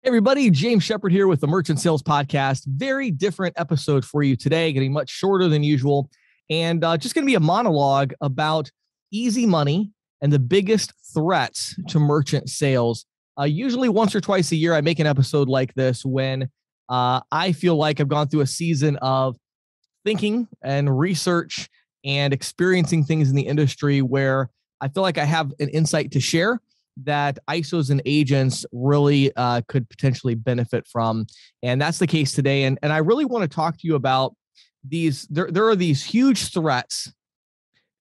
Hey everybody, James Shepard here with the Merchant Sales Podcast. Very different episode for you today, getting much shorter than usual, and just going to be a monologue about easy money and the biggest threats to merchant sales. Usually once or twice a year, I make an episode like this when I feel like I've gone through a season of thinking and research and experiencing things in the industry where I feel like I have an insight to share that ISOs and agents really could potentially benefit from. And that's the case today. And I really want to talk to you about these. There are these huge threats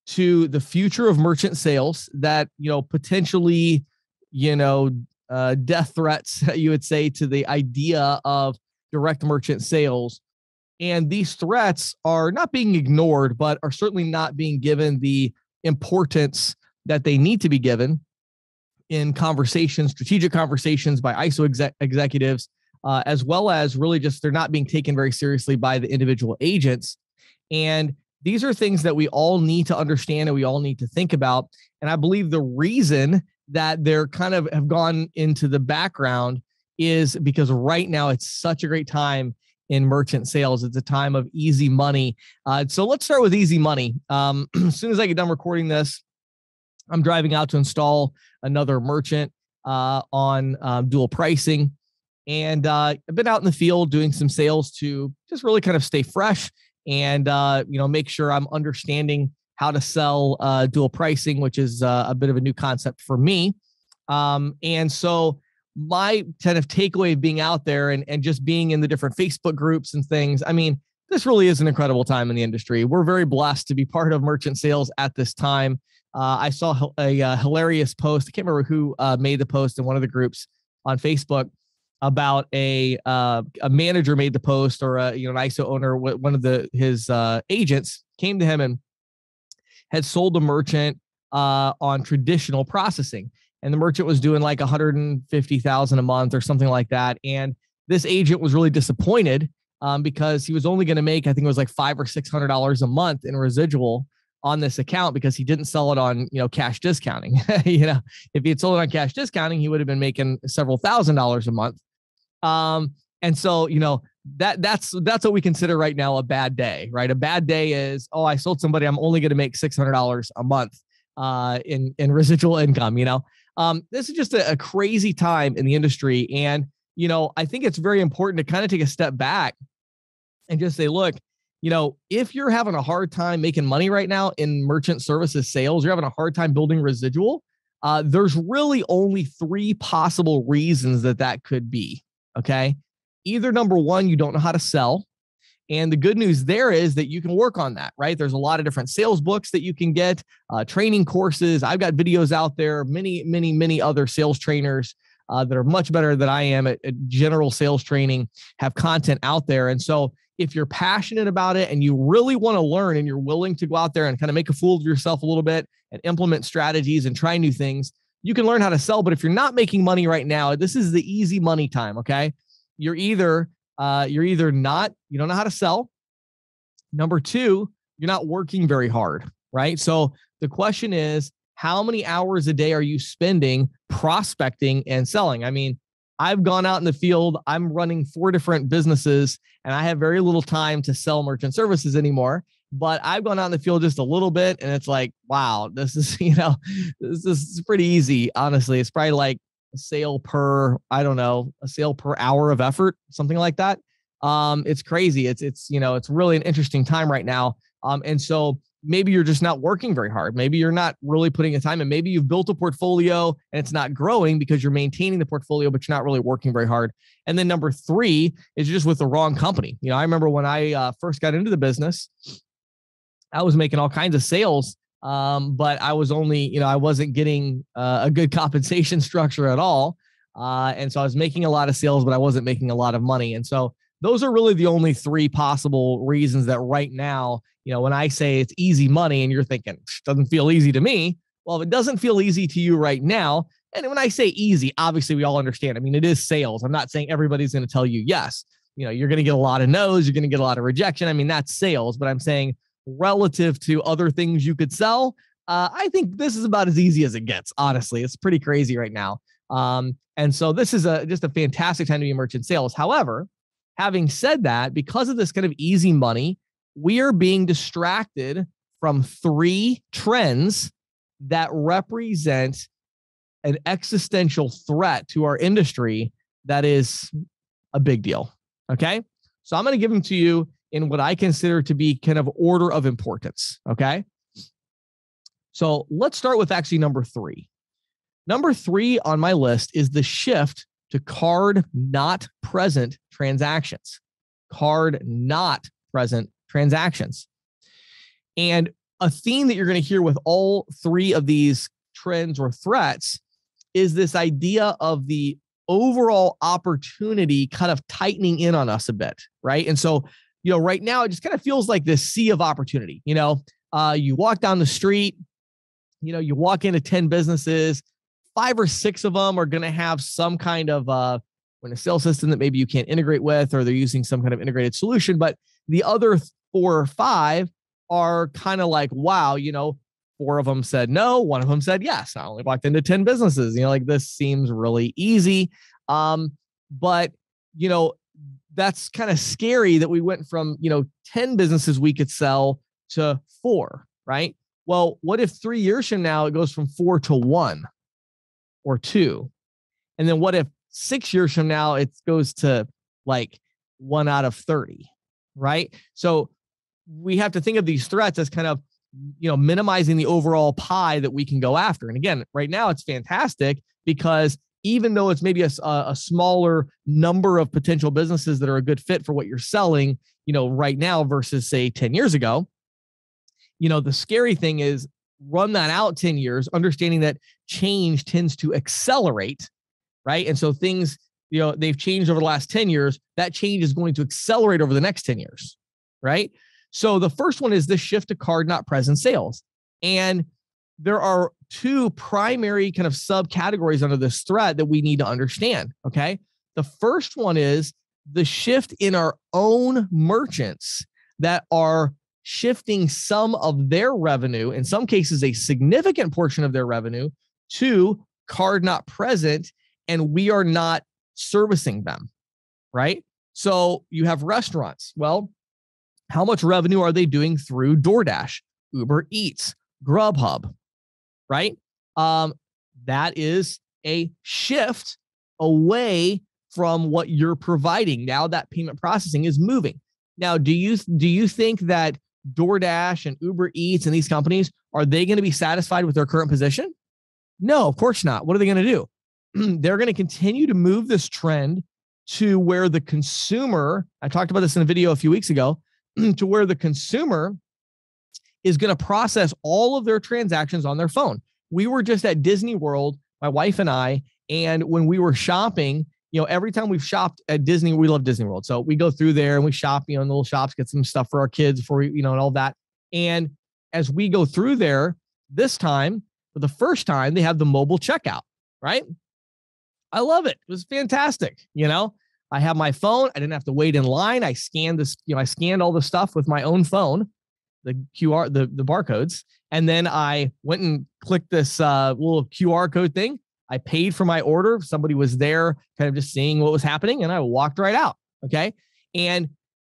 to the future of merchant sales that, potentially, death threats, you would say, to the idea of direct merchant sales. And these threats are not being ignored, but are certainly not being given the importance that they need to be given in conversations, strategic conversations by ISO executives, as well as really just they're not being taken very seriously by the individual agents. And these are things that we all need to understand and we all need to think about. And I believe the reason that they're kind of have gone into the background is because right now it's such a great time in merchant sales. It's a time of easy money. So let's start with easy money. As soon as I get done recording this, I'm driving out to install another merchant on dual pricing. And I've been out in the field doing some sales to just really kind of stay fresh and, make sure I'm understanding how to sell dual pricing, which is a bit of a new concept for me. And so my kind of takeaway of being out there and just being in the different Facebook groups and things, I mean, this really is an incredible time in the industry. We're very blessed to be part of merchant sales at this time. I saw a hilarious post. I can't remember who made the post in one of the groups on Facebook about a manager made the post, or an ISO owner. One of his agents came to him and had sold a merchant on traditional processing, and the merchant was doing like $150,000 a month or something like that. And this agent was really disappointed because he was only going to make, I think it was like $500 or $600 a month in residual on this account because he didn't sell it on, cash discounting. If he had sold it on cash discounting, he would have been making several $1,000s a month. And so, that's what we consider right now a bad day, right? A bad day is, I sold somebody, I'm only going to make $600 a month in residual income. This is just a crazy time in the industry. And, I think it's very important to kind of take a step back and just say, look, if you're having a hard time making money right now in merchant services sales, you're having a hard time building residual, there's really only three possible reasons that could be, okay? Either number one, you don't know how to sell. And the good news there is that you can work on that, right? There's a lot of different sales books that you can get, training courses. I've got videos out there, many other sales trainers that are much better than I am at general sales training have content out there. And so if you're passionate about it and you really want to learn and you're willing to go out there and kind of make a fool of yourself a little bit and implement strategies and try new things, you can learn how to sell. But if you're not making money right now, this is the easy money time. Okay. You don't know how to sell. Number two, you're not working very hard, right? So the question is, how many hours a day are you spending prospecting and selling? I mean, I've gone out in the field. I'm running 4 different businesses and I have very little time to sell merchant services anymore, but I've gone out in the field just a little bit and it's like, wow, this is pretty easy. Honestly, it's probably like a sale per hour of effort, something like that. It's crazy. It's really an interesting time right now. And so maybe you're just not working very hard. Maybe you're not really putting in time, and maybe you've built a portfolio and it's not growing because you're maintaining the portfolio, but you're not really working very hard. And then number 3 is just with the wrong company. I remember when I first got into the business, I was making all kinds of sales, but I was only, I wasn't getting a good compensation structure at all. And so I was making a lot of sales, but I wasn't making a lot of money. And so those are really the only 3 possible reasons that right now, when I say it's easy money and you're thinking, doesn't feel easy to me. Well, if it doesn't feel easy to you right now, and when I say easy, obviously we all understand. I mean, it is sales. I'm not saying everybody's going to tell you yes. You're going to get a lot of no's. You're going to get a lot of rejection. I mean, that's sales, but I'm saying relative to other things you could sell, I think this is about as easy as it gets. Honestly, it's pretty crazy right now. And so this is just a fantastic time to be in merchant sales. However, having said that, because of this kind of easy money, we are being distracted from three trends that represent an existential threat to our industry that is a big deal. Okay. So I'm going to give them to you in what I consider to be kind of order of importance. Okay. So let's start with actually number three. Number three on my list is the shift to card not present transactions. Card not present transactions. And a theme that you're going to hear with all three of these trends or threats is this idea of the overall opportunity kind of tightening in on us a bit, right? And so, right now it just kind of feels like this sea of opportunity. You walk down the street, you walk into 10 businesses, 5 or 6 of them are going to have some kind of point of sale system that maybe you can't integrate with, or they're using some kind of integrated solution. But the other 4 or 5 are kind of like, wow, 4 of them said no, 1 of them said yes. I only walked into 10 businesses. Like this seems really easy. But that's kind of scary that we went from 10 businesses we could sell to 4, right? Well, what if 3 years from now it goes from 4 to 1 or 2? And then what if 6 years from now it goes to like 1 out of 30, right? So we have to think of these threats as kind of, minimizing the overall pie that we can go after. And again, right now it's fantastic because even though it's maybe a smaller number of potential businesses that are a good fit for what you're selling, right now versus say 10 years ago, the scary thing is run that out 10 years, understanding that change tends to accelerate, right? And so things, they've changed over the last 10 years. That change is going to accelerate over the next 10 years, right? So the first one is this shift to card not present sales. And there are 2 primary kind of subcategories under this threat that we need to understand, okay? The first one is the shift in our own merchants that are shifting some of their revenue, in some cases a significant portion of their revenue, to card not present, and we are not servicing them, right? So you have restaurants. Well, how much revenue are they doing through DoorDash, Uber Eats, Grubhub, right? That is a shift away from what you're providing. Now that payment processing is moving. Now, do you think that DoorDash and Uber Eats and these companies, are they going to be satisfied with their current position? No, of course not. What are they going to do? They're going to continue to move this trend to where the consumer, I talked about this in a video a few weeks ago, to where the consumer is going to process all of their transactions on their phone. We were just at Disney World, my wife and I, and when we were shopping, every time we've shopped at Disney, we love Disney World. So we go through there and we shop, in the little shops, get some stuff for our kids before we, and all that. And as we go through there, this time, for the first time, they have the mobile checkout, right? I love it. It was fantastic. I have my phone. I didn't have to wait in line. I scanned this, I scanned all the stuff with my own phone, the QR, the barcodes. And then I went and clicked this little QR code thing. I paid for my order. Somebody was there kind of just seeing what was happening, and I walked right out. Okay. And,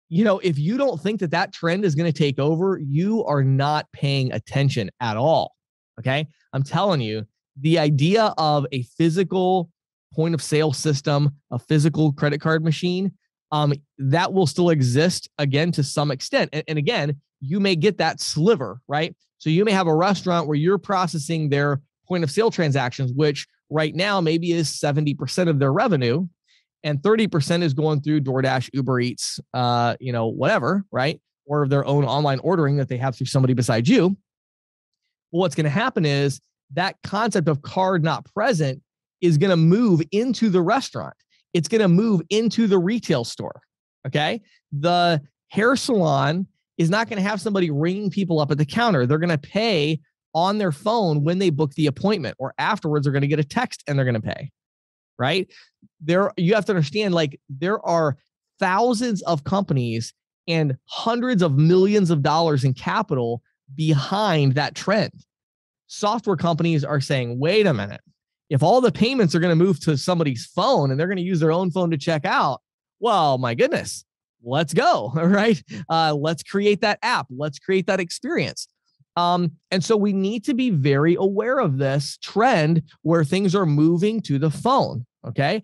if you don't think that trend is going to take over, you are not paying attention at all. Okay. I'm telling you, the idea of a physical point of sale system, a physical credit card machine, that will still exist again to some extent. And again, you may get that sliver, right? So you may have a restaurant where you're processing their point of sale transactions, which right now maybe is 70% of their revenue, and 30% is going through DoorDash, Uber Eats, whatever, right? Or their own online ordering that they have through somebody besides you. Well, what's going to happen is that concept of card not present is going to move into the restaurant. It's going to move into the retail store. Okay. The hair salon is not going to have somebody ringing people up at the counter. They're going to pay on their phone when they book the appointment, or afterwards they're going to get a text and they're going to pay. Right. You have to understand, there are thousands of companies and hundreds of millions of dollars in capital behind that trend. Software companies are saying, wait a minute, If all the payments are going to move to somebody's phone and they're going to use their own phone to check out, well, my goodness, let's go. All right. Let's create that app. Let's create that experience. And so we need to be very aware of this trend where things are moving to the phone. Okay.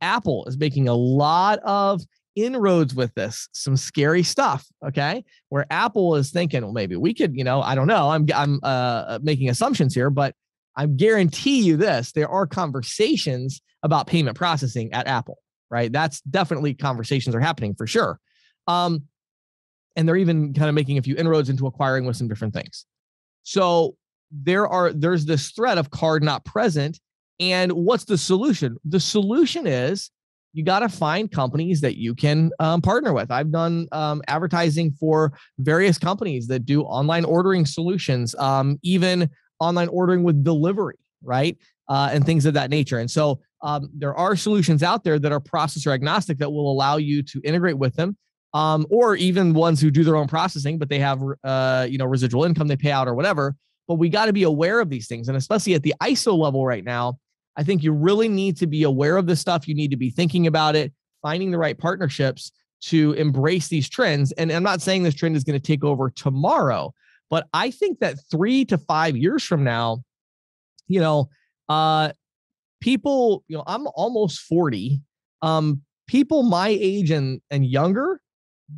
Apple is making a lot of inroads with this, some scary stuff. Okay. Where Apple is thinking, well, maybe we could, I don't know. I'm making assumptions here, but I guarantee you this, there are conversations about payment processing at Apple, right? That's definitely conversations are happening for sure. And they're even kind of making a few inroads into acquiring with some different things. So there's this threat of card not present. And what's the solution? The solution is you got to find companies that you can partner with. I've done advertising for various companies that do online ordering solutions, even online ordering with delivery, right? And things of that nature. And so there are solutions out there that are processor agnostic that will allow you to integrate with them, or even ones who do their own processing, but they have residual income they pay out or whatever. But we got to be aware of these things. And especially at the ISO level right now, I think you really need to be aware of this stuff. You need to be thinking about it, finding the right partnerships to embrace these trends. And I'm not saying this trend is going to take over tomorrow, but I think that 3 to 5 years from now, people, I'm almost 40. People my age and younger,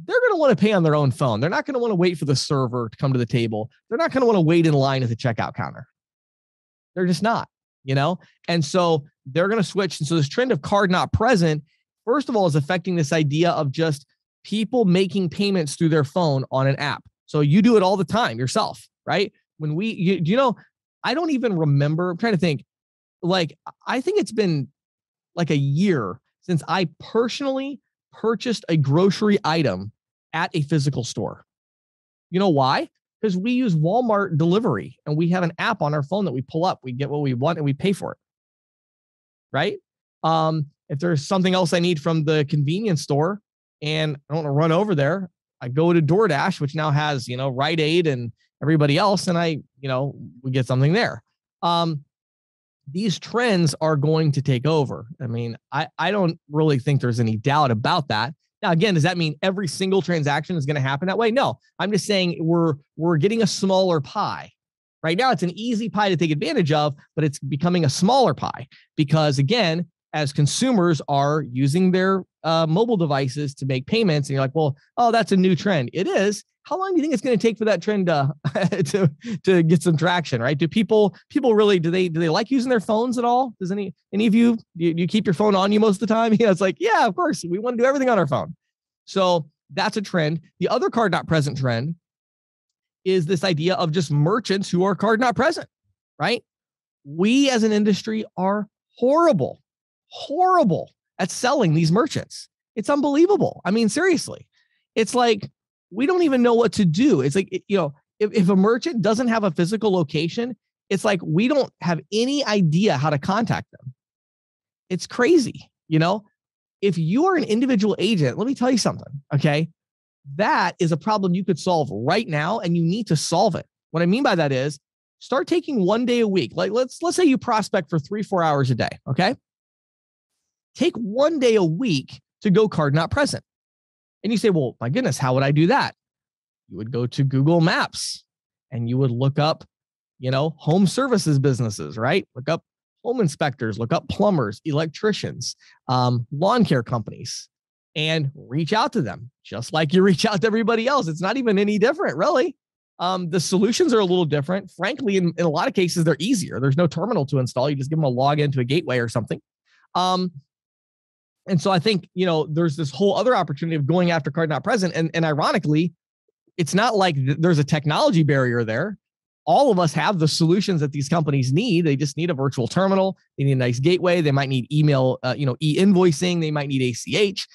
they're going to want to pay on their own phone. They're not going to want to wait for the server to come to the table. They're not going to want to wait in line at the checkout counter. They're just not, and so they're going to switch. And so this trend of card not present, first of all, is affecting this idea of just people making payments through their phone on an app. So you do it all the time yourself, right? When I don't even remember, I'm trying to think, I think it's been like a year since I personally purchased a grocery item at a physical store. You know why? Because we use Walmart delivery and we have an app on our phone that we pull up, we get what we want and we pay for it. Right? If there's something else I need from the convenience store and I don't want to run over there, I go to DoorDash, which now has, Rite Aid and everybody else, and we get something there. These trends are going to take over. I mean, I don't really think there's any doubt about that. Now, again, does that mean every single transaction is going to happen that way? No, I'm just saying we're getting a smaller pie. Right now, it's an easy pie to take advantage of, but it's becoming a smaller pie because, again, as consumers are using their mobile devices to make payments, and you're like, well, oh, that's a new trend. It is. How long do you think it's going to take for that trend to get some traction, right? Do people really, do they like using their phones at all? Does any of you, do you keep your phone on you most of the time? It's like, yeah, of course, we want to do everything on our phone. So that's a trend. The other card not present trend is this idea of just merchants who are card not present, right? We as an industry are horrible at selling these merchants. It's unbelievable. I mean, seriously, it's like, we don't even know what to do. It's like, if a merchant doesn't have a physical location, it's like, we don't have any idea how to contact them. It's crazy. If you are an individual agent, let me tell you something. Okay. That is a problem you could solve right now, and you need to solve it. What I mean by that is start taking one day a week. Like let's say you prospect for 3-4 hours a day. Okay. Take one day a week to go card not present. And you say, well, my goodness, how would I do that? You would go to Google Maps and you would look up, home services businesses, right? Look up home inspectors, look up plumbers, electricians, lawn care companies, and reach out to them just like you reach out to everybody else. It's not even any different, really. The solutions are a little different. Frankly, in a lot of cases, they're easier. There's no terminal to install. You just give them a login to a gateway or something. And so I think, there's this whole other opportunity of going after card not present. And ironically, it's not like there's a technology barrier there. All of us have the solutions that these companies need. They just need a virtual terminal. They need a nice gateway. They might need email, e-invoicing. They might need ACH.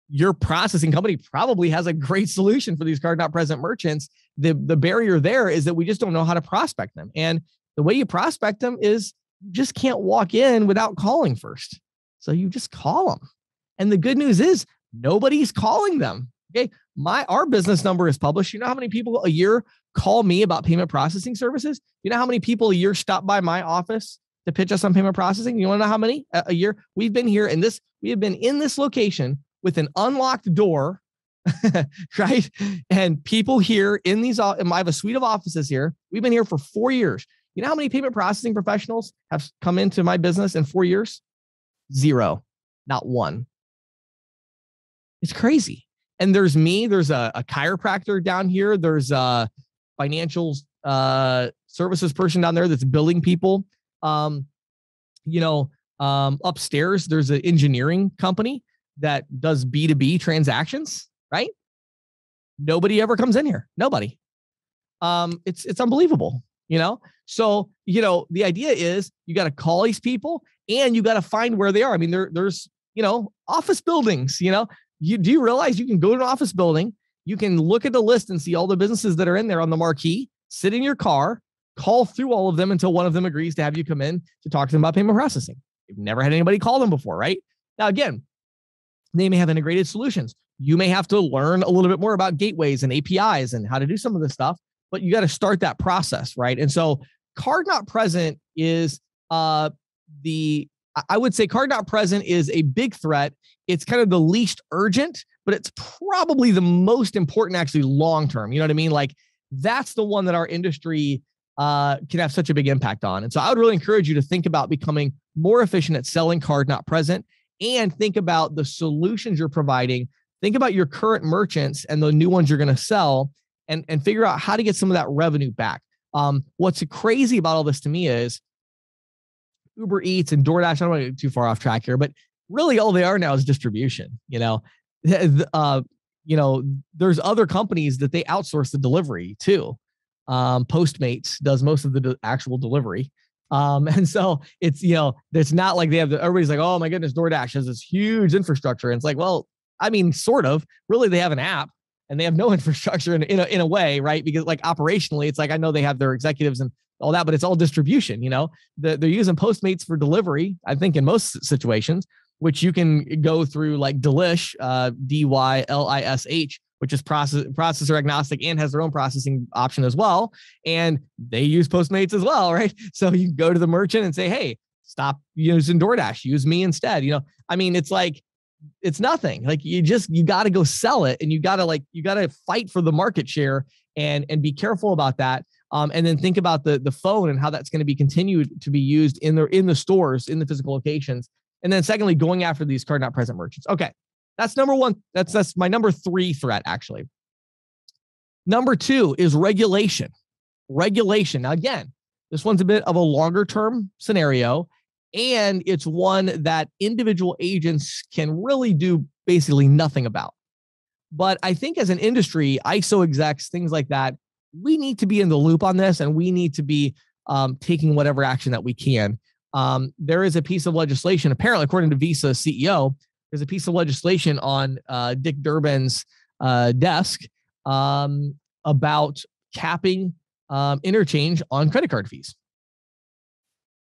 Your processing company probably has a great solution for these card not present merchants. The barrier there is that we just don't know how to prospect them. And the way you prospect them is you just can't walk in without calling first. So you just call them. And the good news is nobody's calling them. Okay. Our business number is published. You know how many people a year call me about payment processing services? You know how many people a year stop by my office to pitch us on payment processing? You want to know how many a year? We've been here in this, we have been in this location with an unlocked door, right? And people here in these, I have a suite of offices here. We've been here for 4 years. You know how many payment processing professionals have come into my business in 4 years? 0, not one. It's crazy. And there's me, there's a chiropractor down here. There's a financial services person down there that's billing people. Upstairs, there's an engineering company that does B2B transactions, right? Nobody ever comes in here. Nobody. It's unbelievable, So, the idea is you got to call these people and you got to find where they are. I mean, there's, office buildings, do you realize you can go to an office building, you can look at the list and see all the businesses that are in there on the marquee, sit in your car, call through all of them until one of them agrees to have you come in to talk to them about payment processing. You've never had anybody call them before, right? Now, again, they may have integrated solutions. You may have to learn a little bit more about gateways and APIs and how to do some of this stuff, but you got to start that process, right? And so card not present is I would say card not present is a big threat. It's kind of the least urgent, but it's probably the most important actually long-term. You know what I mean? Like that's the one that our industry can have such a big impact on. And so I would really encourage you to think about becoming more efficient at selling card not present and think about the solutions you're providing. Think about your current merchants and the new ones you're going to sell and figure out how to get some of that revenue back. What's crazy about all this to me is Uber Eats and DoorDash. I don't want to get too far off track here, but really all they are now is distribution. There's other companies that they outsource the delivery to. Postmates does most of the actual delivery. And so it's, it's not like they have everybody's like, oh my goodness, DoorDash has this huge infrastructure. And it's like, well, I mean, sort of, really, they have an app and they have no infrastructure in a way, right? Because like operationally, it's like, I know they have their executives and all that, but it's all distribution, they're using Postmates for delivery, I think in most situations, which you can go through like Delish, DYLISH, which is processor agnostic and has their own processing option as well. And they use Postmates as well, right? So you go to the merchant and say, hey, stop using DoorDash, use me instead. It's like, it's nothing. Like you got to go sell it and you got to fight for the market share and be careful about that. And then think about the phone and how that's going to be continued to be used in the stores, in the physical locations. And then secondly, going after these card not present merchants. Okay. That's number one. That's my number 3 threat, actually. Number 2 is regulation. Regulation. Now, again, this one's a bit of a longer term scenario, and it's one that individual agents can really do basically nothing about. But I think as an industry, ISO execs, things like that, we need to be in the loop on this, and we need to be taking whatever action that we can. There is a piece of legislation, apparently, according to Visa CEO, there's a piece of legislation on Dick Durbin's desk about capping interchange on credit card fees.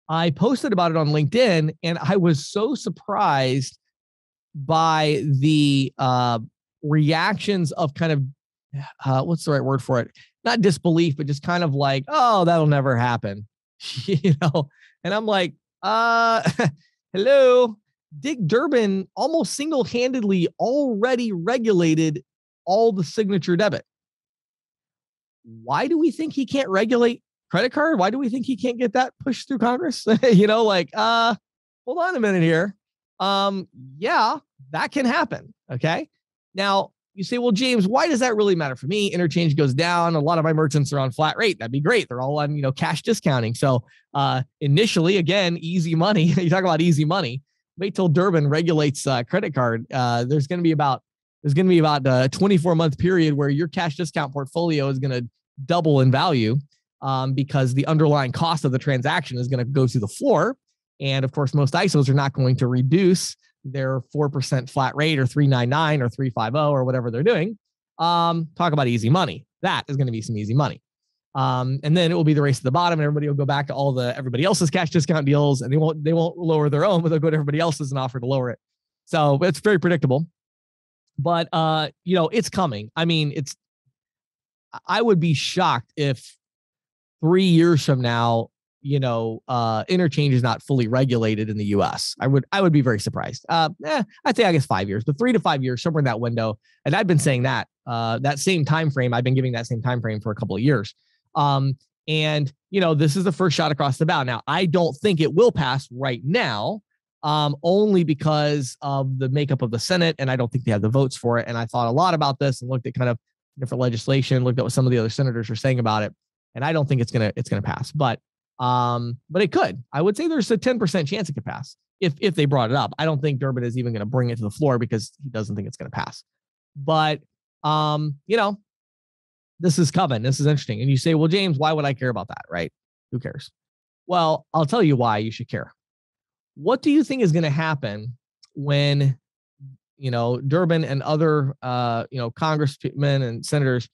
I posted about it on LinkedIn, and I was so surprised by the reactions of kind of, what's the right word for it? Not disbelief, but just kind of like, oh, that'll never happen. And I'm like, hello. Dick Durbin almost single-handedly already regulated all the signature debit. Why do we think he can't regulate credit card? Why do we think he can't get that pushed through Congress? Hold on a minute here. Yeah, that can happen. Okay. Now you say, well, James, why does that really matter for me? Interchange goes down. A lot of my merchants are on flat rate. That'd be great. They're all on, cash discounting. So initially, again, easy money. You talk about easy money. Wait till Durbin regulates credit card. There's going to be about a 24-month period where your cash discount portfolio is going to double in value because the underlying cost of the transaction is going to go through the floor. And of course, most ISOs are not going to reduce their 4% flat rate or 399 or 350 or whatever they're doing. Talk about easy money. That is going to be some easy money. And then it will be the race to the bottom, and everybody will go back to everybody else's cash discount deals, and they won't lower their own, but they'll go to everybody else's and offer to lower it. So it's very predictable, but it's coming. I mean, I would be shocked if 3 years from now, interchange is not fully regulated in the US. I would be very surprised. I'd say, I guess 5 years, but 3 to 5 years, somewhere in that window. And I've been saying that same time frame. I've been giving that same time frame for a couple of years. This is the first shot across the bow. Now, I don't think it will pass right now, only because of the makeup of the Senate, and I don't think they have the votes for it. And I thought a lot about this and looked at kind of different legislation, looked at what some of the other senators are saying about it, and I don't think it's gonna pass. But it could. I would say there's a 10% chance it could pass if they brought it up. I don't think Durbin is even going to bring it to the floor because he doesn't think it's going to pass. But this is coming. This is interesting. And you say, well, James, why would I care about that? Right? Who cares? Well, I'll tell you why you should care. What do you think is going to happen when, Durbin and other, congressmen and senators,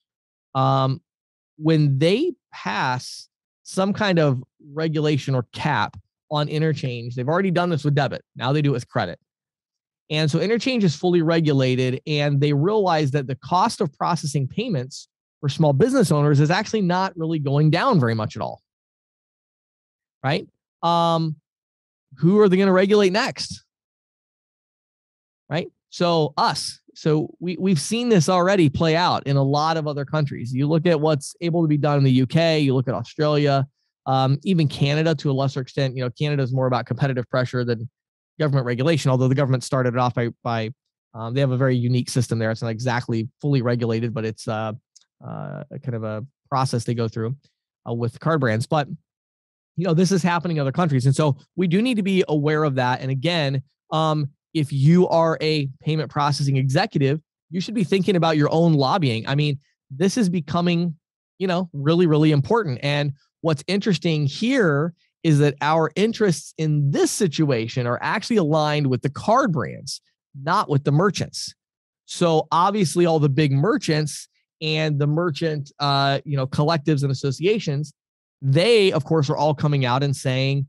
when they pass some kind of regulation or cap on interchange? They've already done this with debit. Now they do it with credit. And so interchange is fully regulated, and they realize that the cost of processing payments for small business owners is actually not really going down very much at all. Right? Who are they going to regulate next? Right? So us. So we've seen this already play out in a lot of other countries. You look at what's able to be done in the UK, you look at Australia, even Canada to a lesser extent. Canada is more about competitive pressure than government regulation, although the government started it off by they have a very unique system there. It's not exactly fully regulated, but it's a kind of a process they go through with card brands. But, this is happening in other countries. And so we do need to be aware of that. And again, if you are a payment processing executive, you should be thinking about your own lobbying. I mean, this is becoming, really, really important. And what's interesting here is that our interests in this situation are actually aligned with the card brands, not with the merchants. So obviously all the big merchants and the merchant, collectives and associations, they, of course, are all coming out and saying,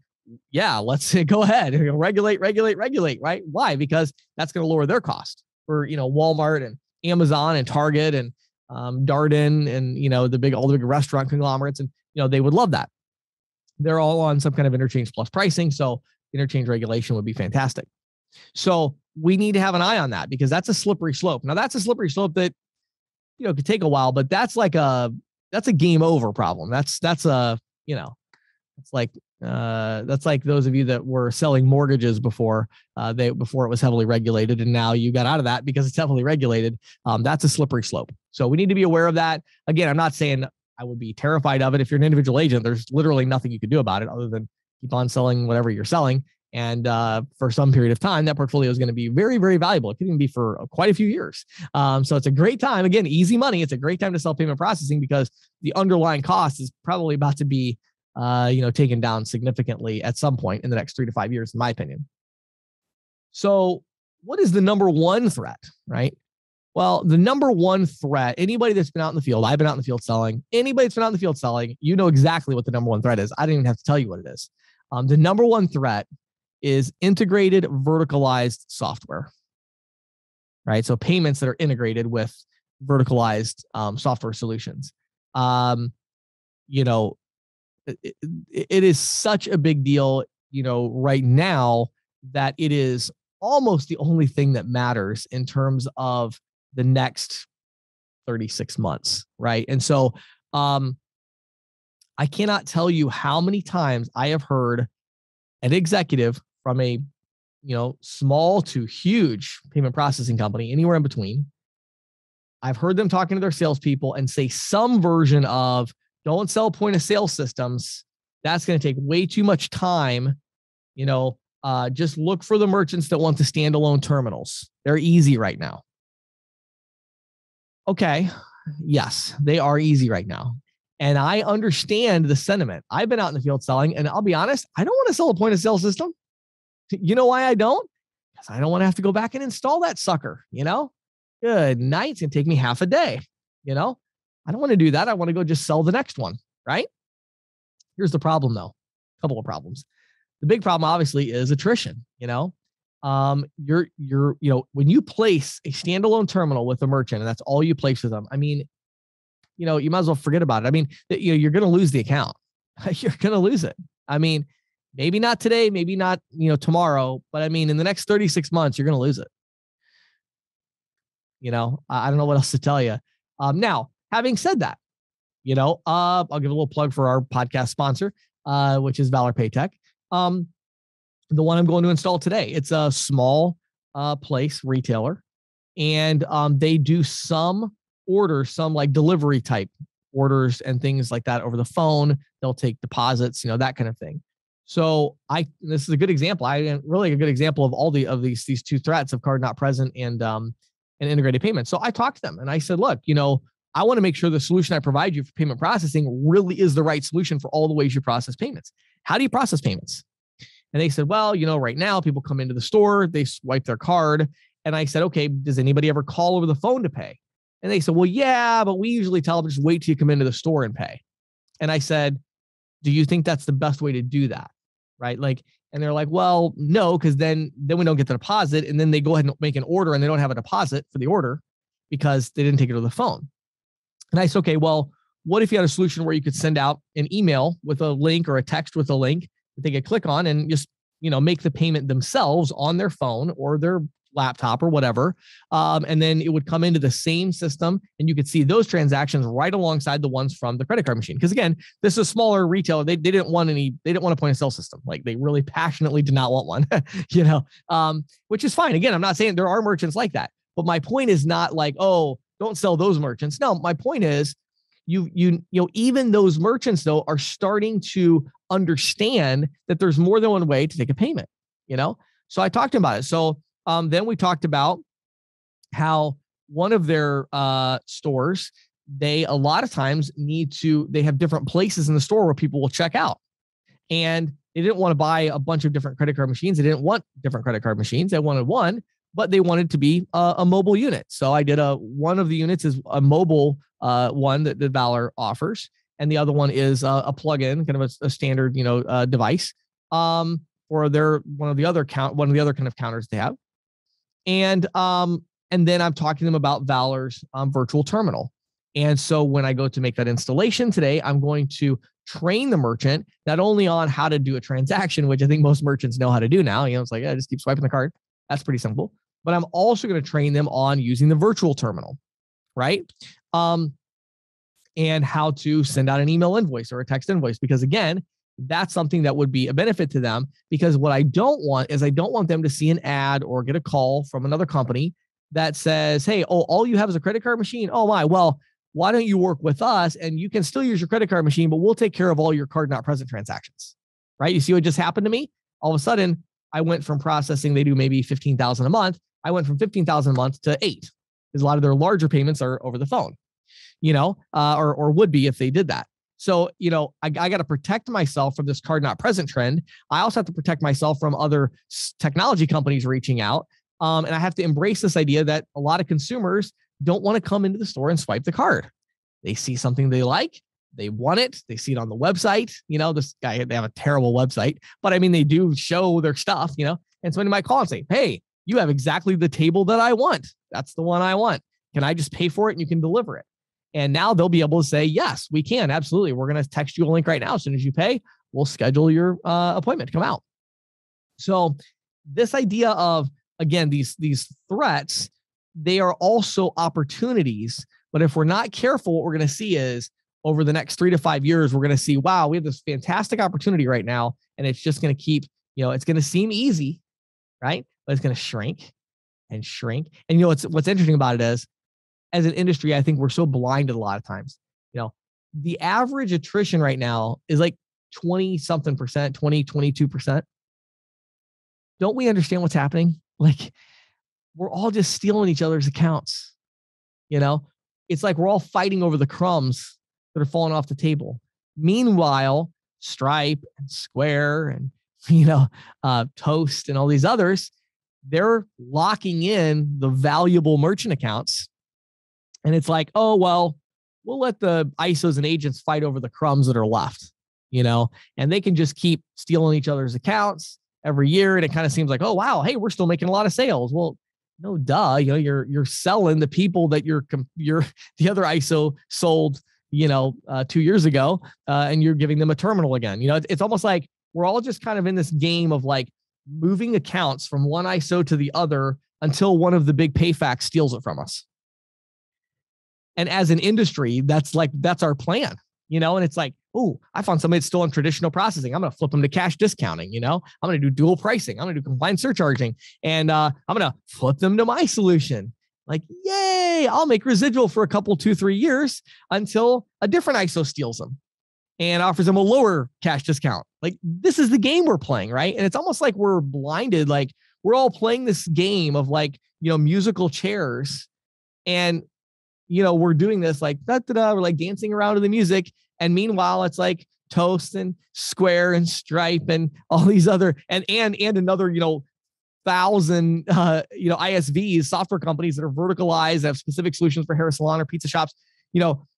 yeah, let's go ahead and regulate, right? Why? Because that's going to lower their cost for, Walmart and Amazon and Target and Darden and, all the big restaurant conglomerates. And, they would love that. They're all on some kind of interchange plus pricing. So interchange regulation would be fantastic. So we need to have an eye on that because that's a slippery slope. Now that's a slippery slope that, could take a while, but that's a game over problem. That's like those of you that were selling mortgages before it was heavily regulated, and now you got out of that because it's heavily regulated. That's a slippery slope. So we need to be aware of that. Again, I'm not saying I would be terrified of it. If you're an individual agent, there's literally nothing you could do about it other than keep on selling whatever you're selling. And for some period of time, that portfolio is going to be very, very valuable. It could even be for quite a few years. So it's a great time. Again, easy money. It's a great time to sell payment processing because the underlying cost is probably about to be taken down significantly at some point in the next 3 to 5 years, in my opinion. So what is the number one threat, right? Well, the number one threat, anybody that's been out in the field, I've been out in the field selling, anybody that's been out in the field selling, you know exactly what the number one threat is. I don't even have to tell you what it is. The number one threat is integrated verticalized software, right? So payments that are integrated with verticalized software solutions. It is such a big deal, right now that it is almost the only thing that matters in terms of the next 36 months, right? And so I cannot tell you how many times I have heard an executive from a, small to huge payment processing company, anywhere in between. I've heard them talking to their salespeople and say some version of, don't sell point of sale systems. That's going to take way too much time. Just look for the merchants that want the standalone terminals. They're easy right now. Okay. Yes, they are easy right now. And I understand the sentiment. I've been out in the field selling, and I'll be honest, I don't want to sell a point of sale system. You know why I don't? Because I don't want to have to go back and install that sucker. Good night. It's going to take me half a day. I don't want to do that. I want to go just sell the next one, right? Here's the problem, though. A couple of problems. The big problem, obviously, is attrition. You're when you place a standalone terminal with a merchant, and that's all you place with them. I mean, you might as well forget about it. I mean, you're going to lose the account. You're going to lose it. I mean, maybe not today, maybe not, tomorrow, but I mean, in the next 36 months, you're going to lose it. I don't know what else to tell you. Now, having said that, I'll give a little plug for our podcast sponsor, which is Valor Paytech. The one I'm going to install today. It's a small place retailer, and they do some orders, some like delivery type orders and things like that over the phone. They'll take deposits, that kind of thing. So this is a good example. Really a good example of all these two threats of card not present and integrated payments. So I talked to them and I said, look, I want to make sure the solution I provide you for payment processing really is the right solution for all the ways you process payments. How do you process payments? And they said, well, right now people come into the store, they swipe their card. And I said, okay, does anybody ever call over the phone to pay? And they said, well, yeah, but we usually tell them just wait till you come into the store and pay. And I said, do you think that's the best way to do that? Right? And they're like, well, no, because then we don't get the deposit. And then they go ahead and make an order and they don't have a deposit for the order because they didn't take it to the phone. And I said, okay, well, what if you had a solution where you could send out an email with a link or a text with a link that they could click on and just, make the payment themselves on their phone or their laptop or whatever. And then it would come into the same system and you could see those transactions right alongside the ones from the credit card machine. Because again, this is a smaller retailer. They didn't want a point of sale system. Like they really passionately did not want one, which is fine. Again, I'm not saying there are merchants like that, but my point is not like, oh, don't sell those merchants. No, my point is even those merchants though are starting to understand that there's more than one way to take a payment, So I talked about it. So then we talked about how one of their stores, they a lot of times they have different places in the store where people will check out. And they didn't want to buy a bunch of different credit card machines. They didn't want different credit card machines. They wanted one, but they wanted to be a mobile unit. So I did one of the units is a mobile one that Valor offers. And the other one is a plug-in, kind of a standard, device for one of the other kind of counters they have. And then I'm talking to them about Valor's virtual terminal. And so when I go to make that installation today, I'm going to train the merchant not only on how to do a transaction, which I think most merchants know how to do now. It's like, just keep swiping the card. That's pretty simple. But I'm also going to train them on using the virtual terminal, right? And how to send out an email invoice or a text invoice, because again, that's something that would be a benefit to them. Because what I don't want is I don't want them to see an ad or get a call from another company that says, hey, all you have is a credit card machine. Oh my, well, why don't you work with us and you can still use your credit card machine, but we'll take care of all your card not present transactions, right? You see what just happened to me? All of a sudden, I went from processing, they do maybe 15,000 a month. I went from 15,000 a month to 8 because a lot of their larger payments are over the phone, or would be if they did that. So, I got to protect myself from this card not present trend. I also have to protect myself from other technology companies reaching out. And I have to embrace this idea that a lot of consumers don't want to come into the store and swipe the card. They see something they like, they want it, they see it on the website. They have a terrible website, but I mean, they do show their stuff, and somebody might call and say, hey, you have exactly the table that I want. That's the one I want. Can I just pay for it and you can deliver it? And now they'll be able to say, yes, we can. Absolutely. We're going to text you a link right now. As soon as you pay, we'll schedule your appointment to come out. So this idea of, again, these threats, they are also opportunities. But if we're not careful, what we're going to see is over the next 3 to 5 years, we're going to see, wow, we have this fantastic opportunity right now. And it's just going to keep, it's going to seem easy, right? But it's going to shrink and shrink. And what's interesting about it is, as an industry, I think we're so blinded a lot of times. The average attrition right now is like 20-something percent, 22%. Don't we understand what's happening? Like, we're all just stealing each other's accounts. It's like we're all fighting over the crumbs that are falling off the table. Meanwhile, Stripe and Square and, Toast and all these others, they're locking in the valuable merchant accounts. And it's like, oh, well, we'll let the ISOs and agents fight over the crumbs that are left, and they can just keep stealing each other's accounts every year. And it kind of seems like, oh, wow, hey, we're still making a lot of sales. Well, no, duh. You're selling the people that the other ISO sold, 2 years ago, and you're giving them a terminal again. It's almost like we're all just kind of in this game of like moving accounts from one ISO to the other until one of the big PayFacs steals it from us. And as an industry, that's our plan, and it's like, oh, I found somebody that's still on traditional processing. I'm going to flip them to cash discounting. I'm going to do dual pricing. I'm going to do compliance surcharging, and I'm going to flip them to my solution. Like, yay, I'll make residual for a couple, 2-3 years until a different ISO steals them and offers them a lower cash discount. Like, this is the game we're playing, right? And it's almost like we're blinded. Like, we're all playing this game of like, musical chairs, and we're doing this like da-da-da, we're like dancing around to the music. And meanwhile, it's like Toast and Square and Stripe and all these other and another, 1,000 ISVs, software companies that are verticalized, have specific solutions for hair salon or pizza shops.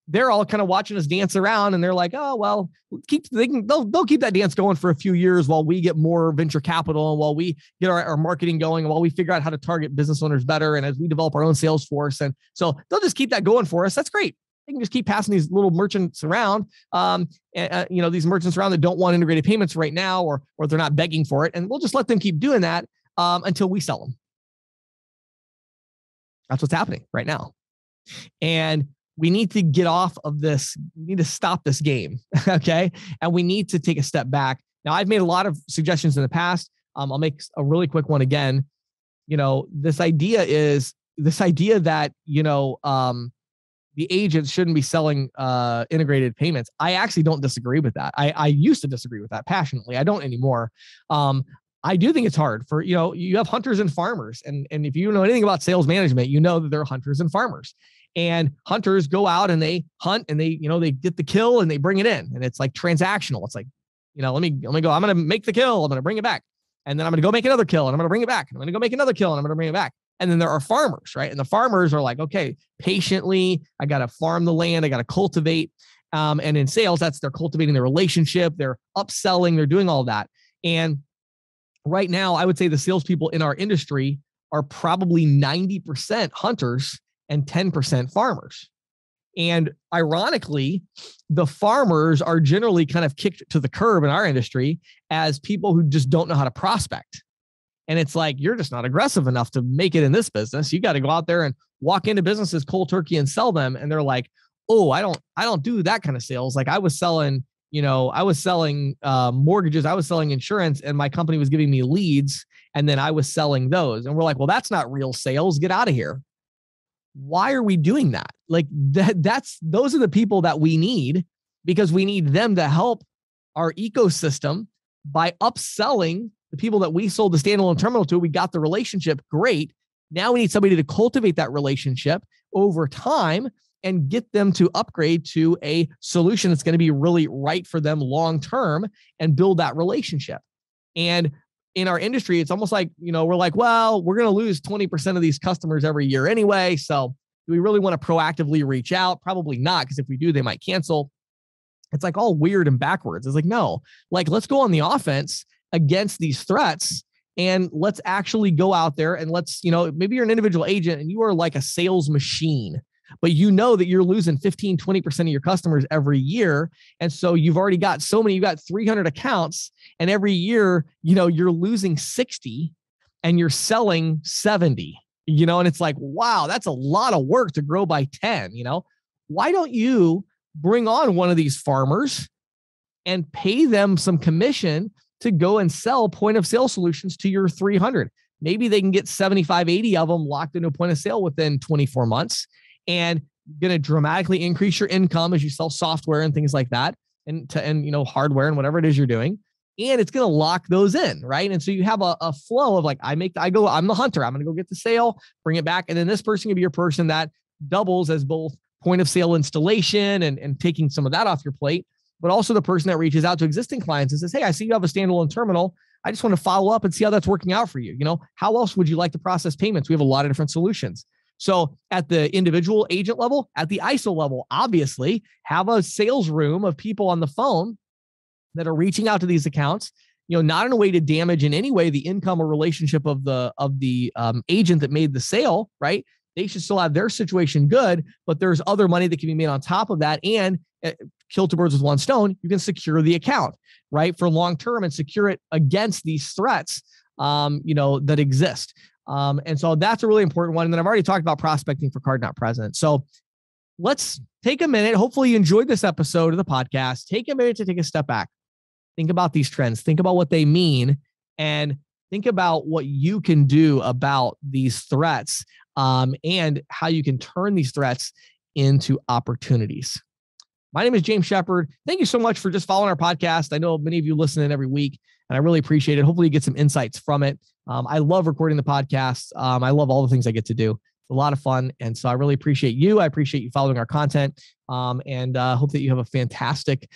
They're all kind of watching us dance around, and they're like, oh, well, they'll keep that dance going for a few years while we get more venture capital and while we get our marketing going and while we figure out how to target business owners better. And as we develop our own sales force. And so they'll just keep that going for us. That's great. They can just keep passing these little merchants around, these merchants around that don't want integrated payments right now, or they're not begging for it. And we'll just let them keep doing that until we sell them. That's what's happening right now. And we need to get off of this. We need to stop this game. Okay. And we need to take a step back. Now, I've made a lot of suggestions in the past. I'll make a really quick one again. This idea that, the agents shouldn't be selling integrated payments. I actually don't disagree with that. I used to disagree with that passionately. I don't anymore. I do think it's hard for, you have hunters and farmers. And if you know anything about sales management, you know that there are hunters and farmers. And hunters go out and they hunt and they get the kill and they bring it in. And it's like transactional. It's like, let me go, I'm going to make the kill. I'm going to bring it back. And then I'm going to go make another kill and I'm going to bring it back. I'm going to go make another kill and I'm going to bring it back. And then there are farmers, right? And the farmers are like, okay, patiently, I got to farm the land. I got to cultivate. And in sales, they're cultivating their relationship. They're upselling. They're doing all that. And right now, I would say the salespeople in our industry are probably 90% hunters and 10% farmers. And ironically, the farmers are generally kind of kicked to the curb in our industry as people who just don't know how to prospect. And it's like, you're just not aggressive enough to make it in this business. You got to go out there and walk into businesses cold turkey and sell them. And they're like, oh, I don't do that kind of sales. Like I was selling mortgages, I was selling insurance, and my company was giving me leads. And then I was selling those. And we're like, well, that's not real sales. Get out of here. Why are we doing that? Like those are the people that we need, because we need them to help our ecosystem by upselling the people that we sold the standalone terminal to. We got the relationship. Great. Now we need somebody to cultivate that relationship over time and get them to upgrade to a solution that's going to be really right for them long-term and build that relationship. And in our industry, it's almost like, we're like, well, we're going to lose 20% of these customers every year anyway. So do we really want to proactively reach out? Probably not, because if we do, they might cancel. It's like all weird and backwards. It's like, no, like let's go on the offense against these threats. And let's actually go out there and maybe you're an individual agent and you are like a sales machine, but you know that you're losing 15, 20% of your customers every year. And so you've already got you've got 300 accounts, and every year, you're losing 60 and you're selling 70, and it's like, wow, that's a lot of work to grow by 10, why don't you bring on one of these farmers and pay them some commission to go and sell point of sale solutions to your 300? Maybe they can get 75, 80 of them locked into a point of sale within 24 months. And going to dramatically increase your income as you sell software and things like that, and hardware and whatever it is you're doing. And it's going to lock those in, right? And so you have a flow of like, I'm the hunter. I'm going to go get the sale, bring it back. And then this person can be your person that doubles as both point of sale installation and taking some of that off your plate, but also the person that reaches out to existing clients and says, hey, I see you have a standalone terminal. I just want to follow up and see how that's working out for you. How else would you like to process payments? We have a lot of different solutions. So at the individual agent level, at the ISO level, obviously have a sales room of people on the phone that are reaching out to these accounts, not in a way to damage in any way the income or relationship of the agent that made the sale, right? they should still have their situation good, but there's other money that can be made on top of that. And kill two birds with one stone, you can secure the account, right, for long term and secure it against these threats, that exist. And so that's a really important one. And then I've already talked about prospecting for card not present. So let's take a minute. Hopefully you enjoyed this episode of the podcast. Take a minute to take a step back. Think about these trends. Think about what they mean, and think about what you can do about these threats, and how you can turn these threats into opportunities. My name is James Shepard. Thank you so much for just following our podcast. I know many of you listen in every week, and I really appreciate it. Hopefully you get some insights from it. I love recording the podcast. I love all the things I get to do. It's a lot of fun. And so I really appreciate you. I appreciate you following our content, and hope that you have a fantastic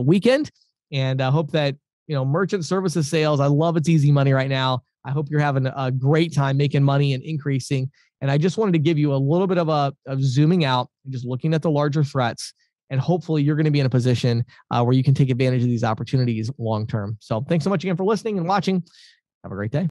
weekend. And I hope that, merchant services sales, I love It's Easy Money right now. I hope you're having a great time making money and increasing. And I just wanted to give you a little bit of zooming out and just looking at the larger threats. And hopefully you're going to be in a position where you can take advantage of these opportunities long term. So thanks so much again for listening and watching. Have a great day.